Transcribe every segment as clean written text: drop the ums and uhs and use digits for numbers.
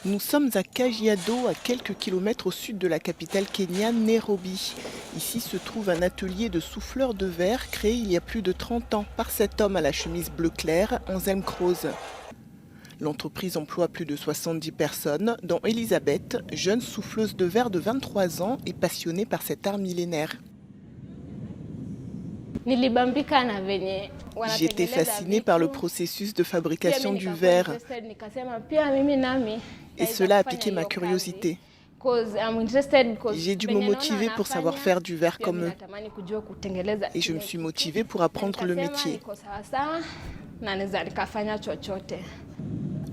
Nous sommes à Kajiado, à quelques kilomètres au sud de la capitale kenyane, Nairobi. Ici se trouve un atelier de souffleurs de verre créé il y a plus de 30 ans par cet homme à la chemise bleu clair, Anselm Krause. L'entreprise emploie plus de 70 personnes, dont Elisabeth, jeune souffleuse de verre de 23 ans et passionnée par cet art millénaire. J'étais fascinée par le processus de fabrication du verre et cela a piqué ma curiosité. J'ai dû me motiver pour savoir faire du verre comme eux et je me suis motivée pour apprendre le métier.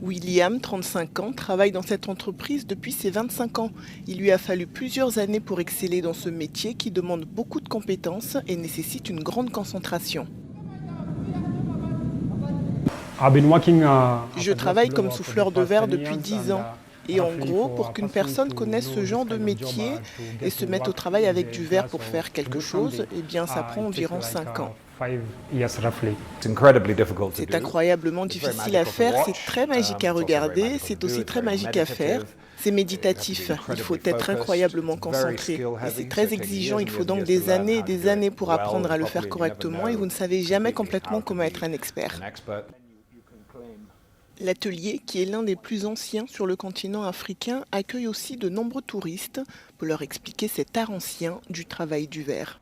William, 35 ans, travaille dans cette entreprise depuis ses 25 ans. Il lui a fallu plusieurs années pour exceller dans ce métier qui demande beaucoup de compétences et nécessite une grande concentration. Je travaille comme souffleur de verre depuis 10 ans. Et en gros, pour qu'une personne connaisse ce genre de métier et se mette au travail avec du verre pour faire quelque chose, eh bien ça prend environ 5 ans. C'est incroyablement difficile à faire, c'est très magique à regarder, c'est aussi très magique à faire. C'est méditatif, il faut être incroyablement concentré. Et c'est très exigeant, il faut donc des années et des années pour apprendre à le faire correctement et vous ne savez jamais complètement comment être un expert. L'atelier, qui est l'un des plus anciens sur le continent africain, accueille aussi de nombreux touristes pour leur expliquer cet art ancien du travail du verre.